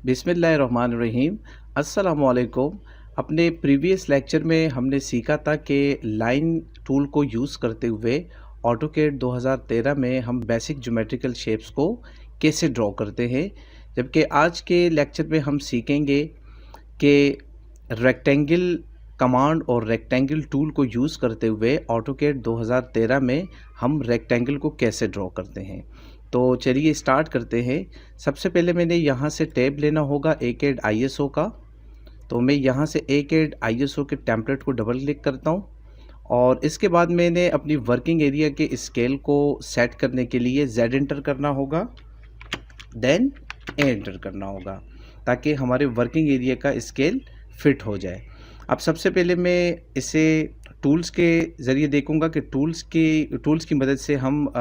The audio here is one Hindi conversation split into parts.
बिस्मिल्लाहिर्रहमानिर्रहीम। अस्सलामुअलैकुम। अपने प्रीवियस लेक्चर में हमने सीखा था कि लाइन टूल को यूज़ करते हुए ऑटोकैड 2013 में हम बेसिक ज्योमेट्रिकल शेप्स को कैसे ड्रॉ करते हैं, जबकि आज के लेक्चर में हम सीखेंगे कि रेक्टेंगल कमांड और रेक्टेंगल टूल को यूज़ करते हुए ऑटोकैड 2013 में हम रेक्टेंगल को कैसे ड्रॉ करते हैं। तो चलिए स्टार्ट करते हैं। सबसे पहले मैंने यहाँ से टैब लेना होगा ACAD ISO का। तो मैं यहाँ से ACAD ISO के टेम्पलेट को डबल क्लिक करता हूँ और इसके बाद मैंने अपनी वर्किंग एरिया के स्केल को सेट करने के लिए Z एंटर करना होगा, देन A एंटर करना होगा ताकि हमारे वर्किंग एरिया का स्केल फिट हो जाए। अब सबसे पहले मैं इसे टूल्स के ज़रिए देखूंगा कि टूल्स की मदद से हम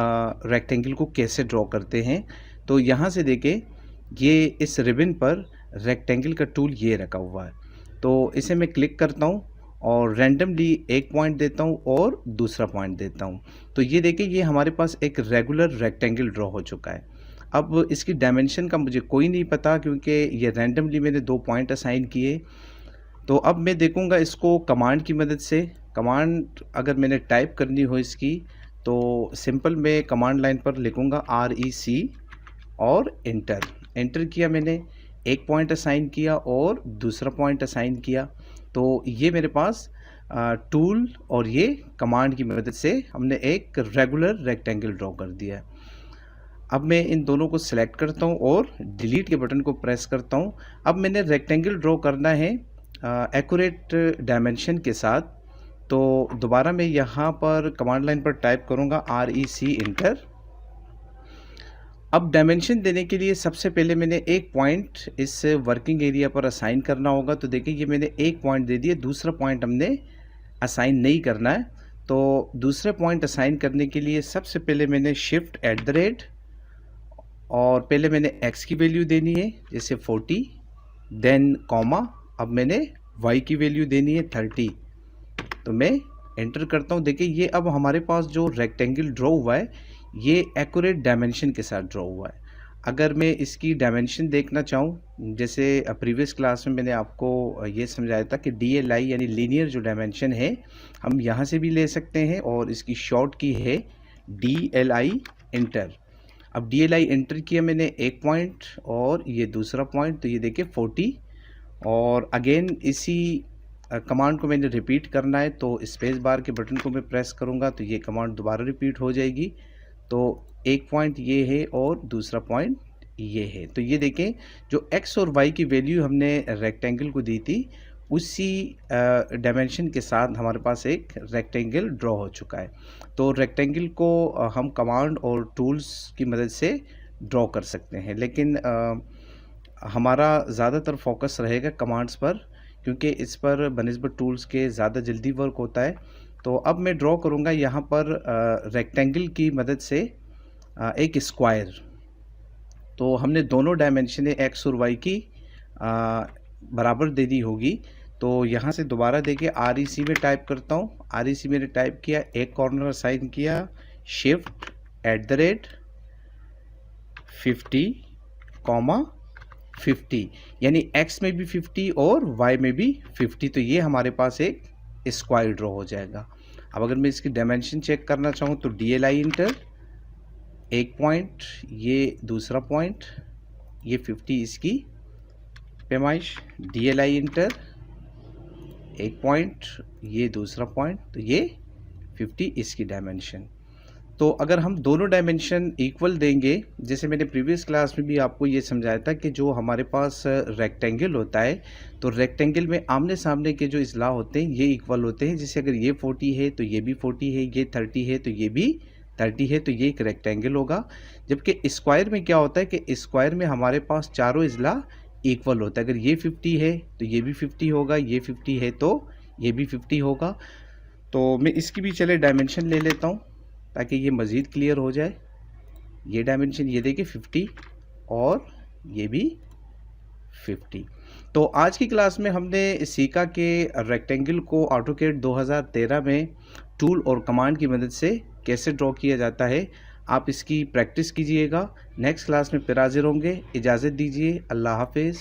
रेक्टेंगल को कैसे ड्रॉ करते हैं। तो यहाँ से देखें, ये इस रिबन पर रेक्टेंगल का टूल ये रखा हुआ है। तो इसे मैं क्लिक करता हूँ और रैंडमली एक पॉइंट देता हूँ और दूसरा पॉइंट देता हूँ। तो ये देखें, ये हमारे पास एक रेगुलर रेक्टेंगल ड्रॉ हो चुका है। अब इसकी डायमेंशन का मुझे कोई नहीं पता क्योंकि ये रैंडमली मैंने 2 पॉइंट असाइन किए। तो अब मैं देखूंगा इसको कमांड की मदद से। कमांड अगर मैंने टाइप करनी हो इसकी, तो सिंपल मैं कमांड लाइन पर लिखूंगा REC और एंटर किया। मैंने एक पॉइंट असाइन किया और दूसरा पॉइंट असाइन किया। तो ये मेरे पास टूल और ये कमांड की मदद से हमने एक रेगुलर रेक्टेंगल ड्रॉ कर दिया है। अब मैं इन दोनों को सिलेक्ट करता हूँ और डिलीट के बटन को प्रेस करता हूँ। अब मैंने रेक्टेंगल ड्रॉ करना है एक्यूरेट डायमेंशन के साथ। तो दोबारा मैं यहाँ पर कमांड लाइन पर टाइप करूँगा REC एंटर। अब डायमेंशन देने के लिए सबसे पहले मैंने एक पॉइंट इस वर्किंग एरिया पर असाइन करना होगा। तो देखिए, ये मैंने एक पॉइंट दे दिया, दूसरा पॉइंट हमने असाइन नहीं करना है। तो दूसरे पॉइंट असाइन करने के लिए सबसे पहले मैंने @, और पहले मैंने x की वैल्यू देनी है जैसे 40, देन कॉमा। अब मैंने y की वैल्यू देनी है 30। तो मैं एंटर करता हूँ। देखिए, ये अब हमारे पास जो रेक्टेंगल ड्रॉ हुआ है ये एक्यूरेट डायमेंशन के साथ ड्रॉ हुआ है। अगर मैं इसकी डायमेंशन देखना चाहूँ, जैसे प्रीवियस क्लास में मैंने आपको ये समझाया था कि DLI यानी लीनियर जो डायमेंशन है हम यहाँ से भी ले सकते हैं और इसकी शॉर्ट की है DLI एंटर। अब DLI एंटर किया मैंने एक पॉइंट और ये दूसरा पॉइंट। तो ये देखिए 40, और अगेन इसी कमांड को मैंने रिपीट करना है। तो स्पेस बार के बटन को मैं प्रेस करूंगा तो ये कमांड दोबारा रिपीट हो जाएगी। तो एक पॉइंट ये है और दूसरा पॉइंट ये है। तो ये देखें, जो x और y की वैल्यू हमने रेक्टेंगल को दी थी उसी डायमेंशन के साथ हमारे पास एक रेक्टेंगल ड्रॉ हो चुका है। तो रेक्टेंगल को हम कमांड और टूल्स की मदद से ड्रॉ कर सकते हैं, लेकिन हमारा ज़्यादातर फोकस रहेगा कमांड्स पर क्योंकि इस पर बनिस्बत टूल्स के ज़्यादा जल्दी वर्क होता है। तो अब मैं ड्रॉ करूँगा यहाँ पर रेक्टेंगल की मदद से एक स्क्वायर। तो हमने दोनों डायमेंशन x और y की बराबर दे दी होगी। तो यहाँ से दोबारा देखिए REC में टाइप करता हूँ। REC मैंने टाइप किया, एक कॉर्नर असाइन किया, @50, 50 यानी x में भी 50 और y में भी 50। तो ये हमारे पास एक स्क्वायर ड्रॉ हो जाएगा। अब अगर मैं इसकी डायमेंशन चेक करना चाहूँ तो DLI एंटर, एक पॉइंट, ये दूसरा पॉइंट, ये 50 इसकी पैमाइश, DLI एंटर, एक पॉइंट, ये दूसरा पॉइंट, तो ये 50 इसकी डायमेंशन। तो अगर हम दोनों डायमेंशन इक्वल देंगे, जैसे मैंने प्रीवियस क्लास में भी आपको ये समझाया था कि जो हमारे पास रेक्टेंगल होता है तो रेक्टेंगल में आमने सामने के जो इजला होते हैं ये इक्वल होते हैं। जैसे अगर ये 40 है तो ये भी 40 है, ये 30 है तो ये भी 30 है, तो ये एक रेक्टेंगल होगा। जबकि स्क्वायर में क्या होता है कि स्क्वायर में हमारे पास चारों इजला इक्वल होता है। अगर ये 50 है तो ये भी 50 होगा, ये 50 है तो ये भी 50 होगा। तो मैं इसकी भी चले डायमेंशन ले लेता हूँ ताकि ये मज़ीद क्लियर हो जाए। ये डायमेंशन ये देखिए 50 और ये भी 50। तो आज की क्लास में हमने सीखा कि रेक्टेंगल को ऑटोकैड 2013 में टूल और कमांड की मदद से कैसे ड्रॉ किया जाता है। आप इसकी प्रैक्टिस कीजिएगा। नेक्स्ट क्लास में फिर हाज़िर होंगे। इजाज़त दीजिए। अल्लाह हाफ़िज़।